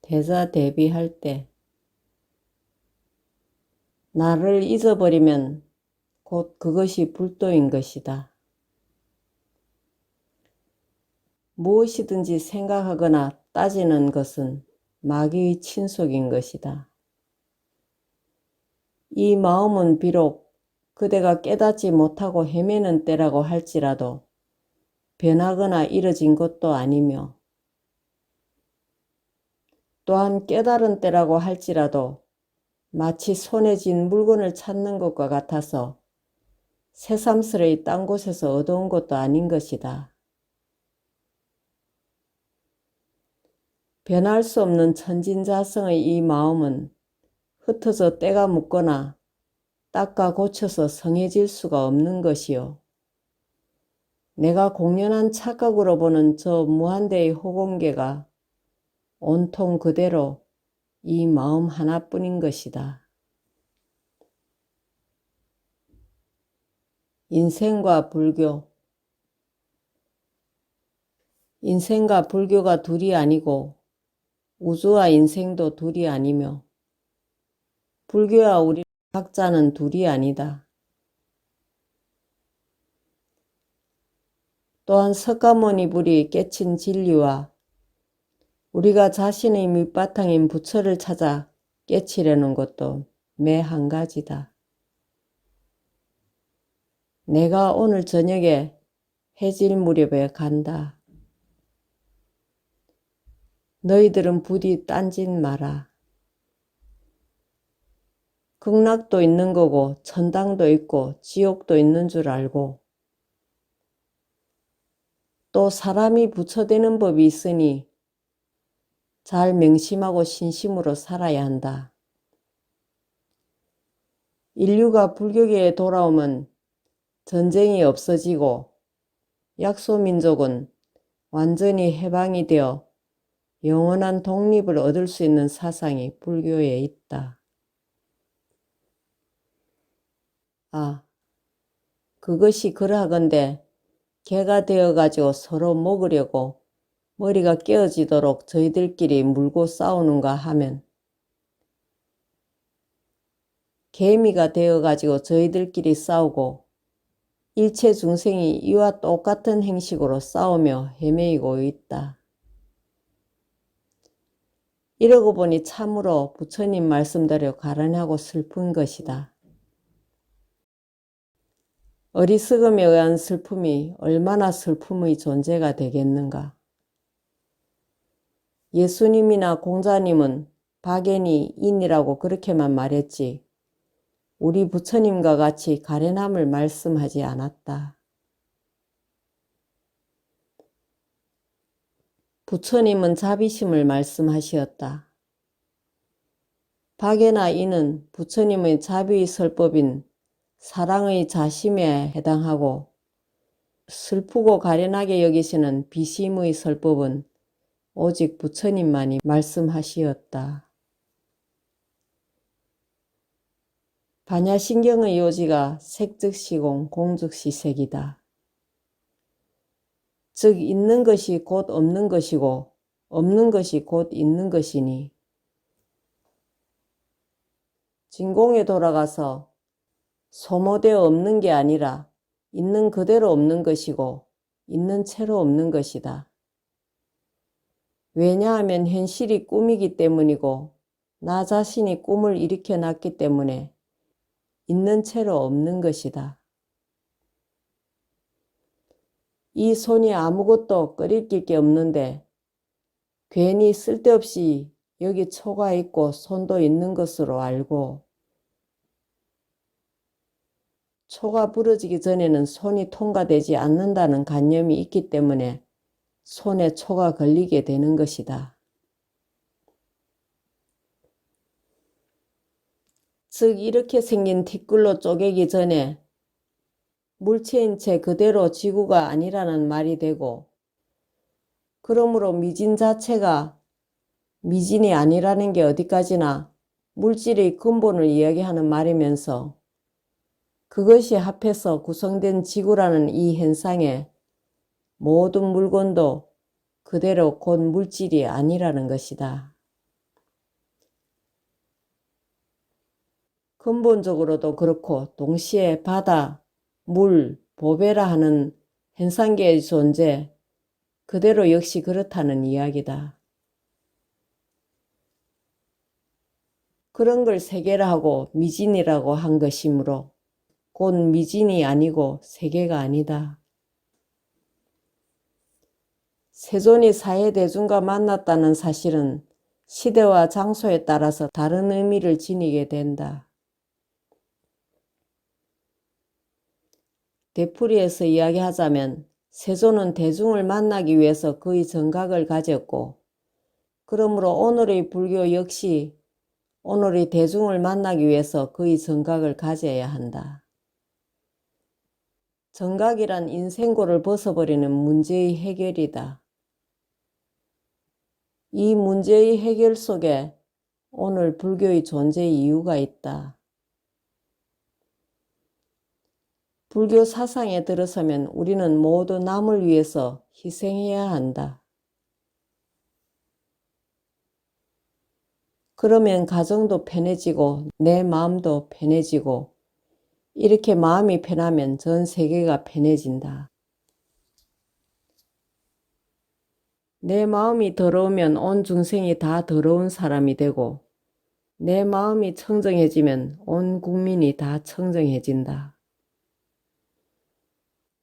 대자 대비할 때 나를 잊어버리면 곧 그것이 불도인 것이다. 무엇이든지 생각하거나 따지는 것은 마귀의 친속인 것이다. 이 마음은 비록 그대가 깨닫지 못하고 헤매는 때라고 할지라도 변하거나 이뤄진 것도 아니며 또한 깨달은 때라고 할지라도 마치 손에 쥔 물건을 찾는 것과 같아서 새삼스레 딴 곳에서 얻어온 것도 아닌 것이다. 변할 수 없는 천진자성의 이 마음은 흩어져 때가 묻거나 닦아 고쳐서 성해질 수가 없는 것이요. 내가 공연한 착각으로 보는 저 무한대의 호공계가 온통 그대로 이 마음 하나뿐인 것이다. 인생과 불교. 인생과 불교가 둘이 아니고 우주와 인생도 둘이 아니며 불교와 우리 각자는 둘이 아니다. 또한 석가모니 불이 깨친 진리와 우리가 자신의 밑바탕인 부처를 찾아 깨치려는 것도 매 한 가지다. 내가 오늘 저녁에 해질 무렵에 간다. 너희들은 부디 딴짓 마라. 극락도 있는 거고 천당도 있고 지옥도 있는 줄 알고 또 사람이 부처되는 법이 있으니 잘 명심하고 신심으로 살아야 한다. 인류가 불교계에 돌아오면 전쟁이 없어지고 약소민족은 완전히 해방이 되어 영원한 독립을 얻을 수 있는 사상이 불교에 있다. 그것이 그러하건대 개가 되어가지고 서로 먹으려고 머리가 깨어지도록 저희들끼리 물고 싸우는가 하면 개미가 되어가지고 저희들끼리 싸우고 일체 중생이 이와 똑같은 행식으로 싸우며 헤매이고 있다. 이러고 보니 참으로 부처님 말씀대로 가련하고 슬픈 것이다. 어리석음에 의한 슬픔이 얼마나 슬픔의 존재가 되겠는가. 예수님이나 공자님은 박연이 인이라고 그렇게만 말했지 우리 부처님과 같이 가련함을 말씀하지 않았다. 부처님은 자비심을 말씀하시었다. 박애나 이는 부처님의 자비의 설법인 사랑의 자심에 해당하고 슬프고 가련하게 여기시는 비심의 설법은 오직 부처님만이 말씀하시었다. 반야신경의 요지가 색즉시공 공즉시색이다. 즉 있는 것이 곧 없는 것이고 없는 것이 곧 있는 것이니 진공에 돌아가서 소모되어 없는 게 아니라 있는 그대로 없는 것이고 있는 채로 없는 것이다. 왜냐하면 현실이 꿈이기 때문이고 나 자신이 꿈을 일으켜 놨기 때문에 있는 채로 없는 것이다. 이 손이 아무것도 끓일 게 없는데 괜히 쓸데없이 여기 초가 있고 손도 있는 것으로 알고 초가 부러지기 전에는 손이 통과되지 않는다는 관념이 있기 때문에 손에 초가 걸리게 되는 것이다. 즉 이렇게 생긴 티끌로 쪼개기 전에 물체인 채 그대로 지구가 아니라는 말이 되고 그러므로 미진 자체가 미진이 아니라는 게 어디까지나 물질의 근본을 이야기하는 말이면서 그것이 합해서 구성된 지구라는 이 현상에 모든 물건도 그대로 곧 물질이 아니라는 것이다. 근본적으로도 그렇고 동시에 바다, 물, 보배라 하는 현상계의 존재 그대로 역시 그렇다는 이야기다. 그런 걸 세계라 하고 미진이라고 한 것이므로 곧 미진이 아니고 세계가 아니다. 세존이 사회대중과 만났다는 사실은 시대와 장소에 따라서 다른 의미를 지니게 된다. 되풀이해서 이야기하자면 세존은 대중을 만나기 위해서 그의 정각을 가졌고, 그러므로 오늘의 불교 역시 오늘의 대중을 만나기 위해서 그의 정각을 가져야 한다. 정각이란 인생고를 벗어버리는 문제의 해결이다. 이 문제의 해결 속에 오늘 불교의 존재 이유가 있다. 불교 사상에 들어서면 우리는 모두 남을 위해서 희생해야 한다. 그러면 가정도 편해지고 내 마음도 편해지고 이렇게 마음이 편하면 전 세계가 편해진다. 내 마음이 더러우면 온 중생이 다 더러운 사람이 되고 내 마음이 청정해지면 온 국민이 다 청정해진다.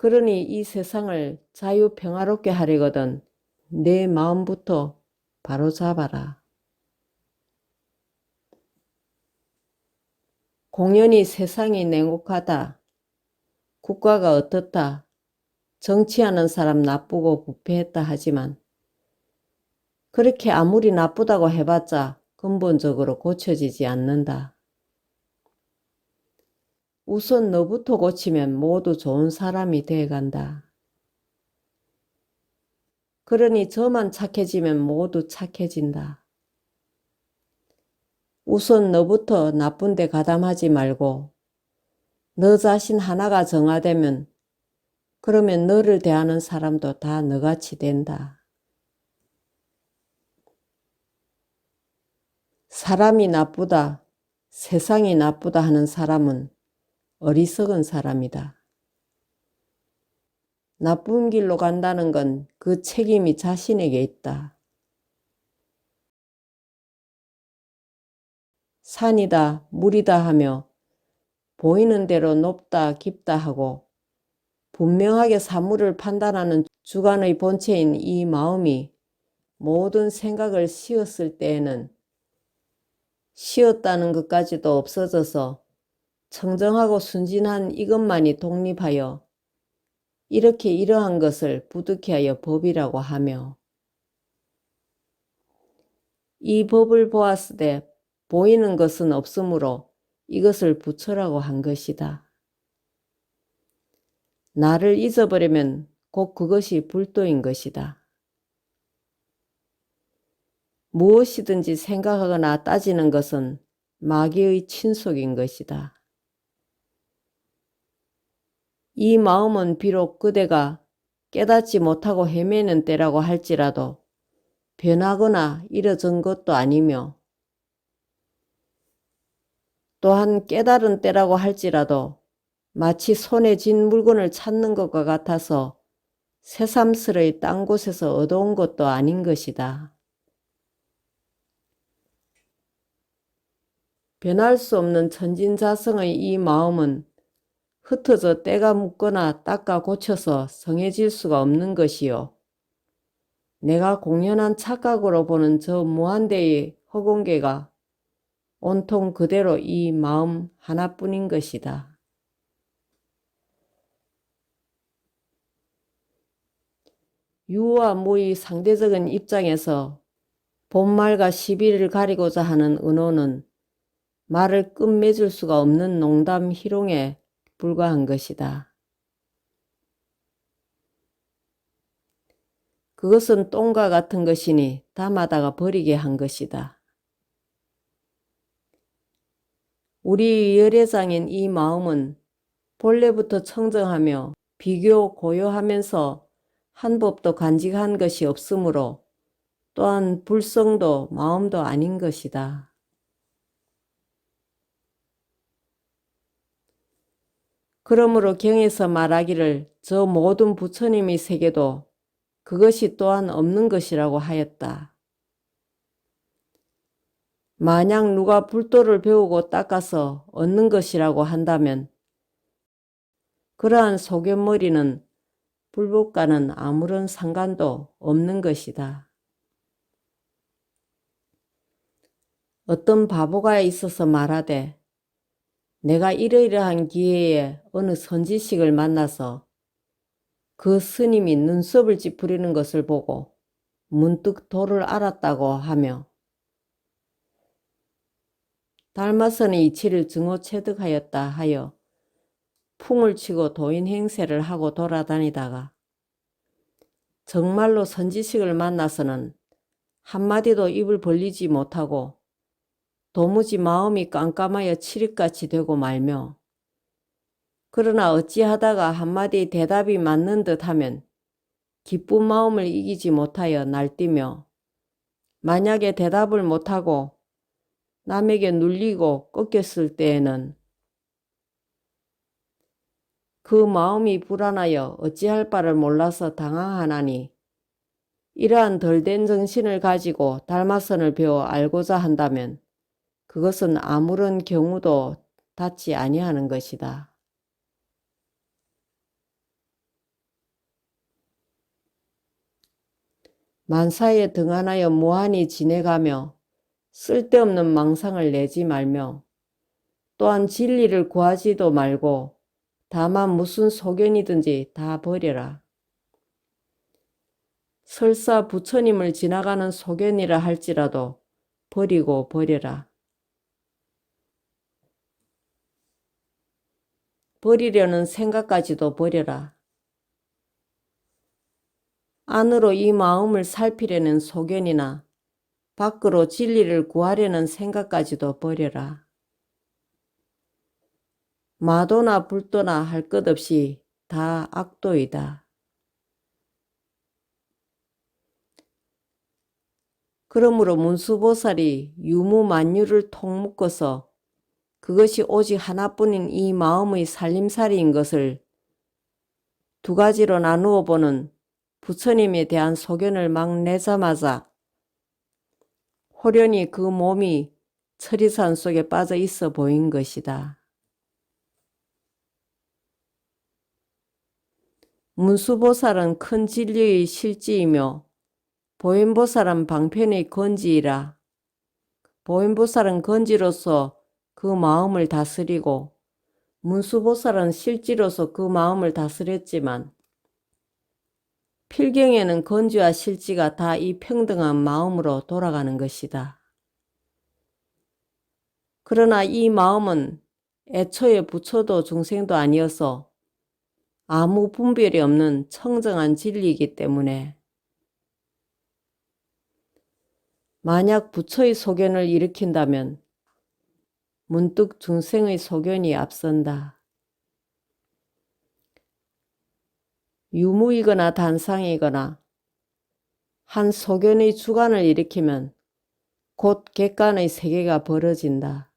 그러니 이 세상을 자유평화롭게 하려거든 내 마음부터 바로잡아라. 공연히 세상이 냉혹하다. 국가가 어떻다. 정치하는 사람 나쁘고 부패했다 하지만 그렇게 아무리 나쁘다고 해봤자 근본적으로 고쳐지지 않는다. 우선 너부터 고치면 모두 좋은 사람이 돼간다. 그러니 저만 착해지면 모두 착해진다. 우선 너부터 나쁜 데 가담하지 말고 너 자신 하나가 정화되면 그러면 너를 대하는 사람도 다 너같이 된다. 사람이 나쁘다, 세상이 나쁘다 하는 사람은 어리석은 사람이다. 나쁜 길로 간다는 건 그 책임이 자신에게 있다. 산이다, 물이다 하며 보이는 대로 높다, 깊다 하고 분명하게 사물을 판단하는 주관의 본체인 이 마음이 모든 생각을 씌웠을 때에는 씌웠다는 것까지도 없어져서 청정하고 순진한 이것만이 독립하여 이렇게 이러한 것을 부득이 하여 법이라고 하며 이 법을 보았으되 보이는 것은 없으므로 이것을 부처라고 한 것이다. 나를 잊어버리면 곧 그것이 불도인 것이다. 무엇이든지 생각하거나 따지는 것은 마귀의 친속인 것이다. 이 마음은 비록 그대가 깨닫지 못하고 헤매는 때라고 할지라도 변하거나 이뤄진 것도 아니며 또한 깨달은 때라고 할지라도 마치 손에 쥔 물건을 찾는 것과 같아서 새삼스레 딴 곳에서 얻어온 것도 아닌 것이다. 변할 수 없는 천진자성의 이 마음은 흩어져 때가 묻거나 닦아 고쳐서 성해질 수가 없는 것이요. 내가 공연한 착각으로 보는 저 무한대의 허공계가 온통 그대로 이 마음 하나뿐인 것이다. 유와 무의 상대적인 입장에서 본말과 시비를 가리고자 하는 은호는 말을 끝맺을 수가 없는 농담 희롱에 불과한 것이다. 그것은 똥과 같은 것이니 담아다가 버리게 한 것이다. 우리 열애장인 이 마음은 본래부터 청정하며 비교 고요하면서 한 법도 간직한 것이 없으므로 또한 불성도 마음도 아닌 것이다. 그러므로 경에서 말하기를 저 모든 부처님의 세계도 그것이 또한 없는 것이라고 하였다. 만약 누가 불도를 배우고 닦아서 얻는 것이라고 한다면 그러한 소견머리는 불법과는 아무런 상관도 없는 것이다. 어떤 바보가 있어서 말하되 내가 이러이러한 기회에 어느 선지식을 만나서 그 스님이 눈썹을 찌푸리는 것을 보고 문득 도를 알았다고 하며 달마선의 이치를 증오체득하였다 하여 풍을 치고 도인 행세를 하고 돌아다니다가 정말로 선지식을 만나서는 한마디도 입을 벌리지 못하고 도무지 마음이 깜깜하여 칠흑같이 되고 말며 그러나 어찌하다가 한마디 대답이 맞는 듯 하면 기쁜 마음을 이기지 못하여 날뛰며 만약에 대답을 못하고 남에게 눌리고 꺾였을 때에는 그 마음이 불안하여 어찌할 바를 몰라서 당황하나니 이러한 덜된 정신을 가지고 달마선을 배워 알고자 한다면 그것은 아무런 경우도 닿지 아니하는 것이다. 만사에 등한하여 무한히 지내가며 쓸데없는 망상을 내지 말며 또한 진리를 구하지도 말고 다만 무슨 소견이든지 다 버려라. 설사 부처님을 지나가는 소견이라 할지라도 버리고 버려라. 버리려는 생각까지도 버려라. 안으로 이 마음을 살피려는 소견이나 밖으로 진리를 구하려는 생각까지도 버려라. 마도나 불도나 할 것 없이 다 악도이다. 그러므로 문수보살이 유무만유를 통묶어서 그것이 오직 하나뿐인 이 마음의 살림살이인 것을 두 가지로 나누어 보는 부처님에 대한 소견을 막 내자마자 호련히 그 몸이 천리산 속에 빠져 있어 보인 것이다. 문수보살은 큰 진리의 실지이며 보현보살은 방편의 건지이라. 보현보살은 건지로서 그 마음을 다스리고 문수보살은 실지로서 그 마음을 다스렸지만 필경에는 건지와 실지가 다 이 평등한 마음으로 돌아가는 것이다. 그러나 이 마음은 애초에 부처도 중생도 아니어서 아무 분별이 없는 청정한 진리이기 때문에 만약 부처의 소견을 일으킨다면 문득 중생의 소견이 앞선다. 유무이거나 단상이거나 한 소견의 주관을 일으키면 곧 객관의 세계가 벌어진다.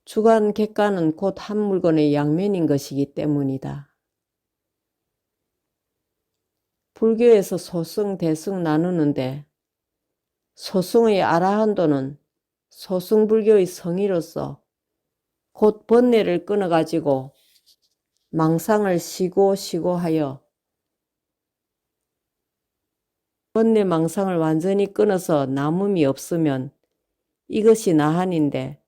주관, 객관은 곧 한 물건의 양면인 것이기 때문이다. 불교에서 소승, 대승 나누는데 소승의 아라한도는 소승불교의 성의로서 곧 번뇌를 끊어가지고 망상을 시고 하여 번뇌 망상을 완전히 끊어서 남음이 없으면 이것이 나한인데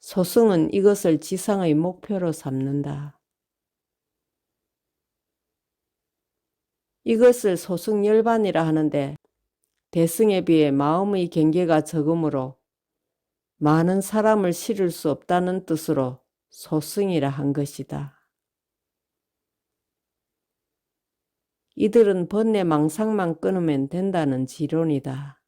소승은 이것을 지상의 목표로 삼는다. 이것을 소승열반이라 하는데 대승에 비해 마음의 경계가 적으므로 많은 사람을 실을 수 없다는 뜻으로 소승이라 한 것이다. 이들은 번뇌 망상만 끊으면 된다는 지론이다.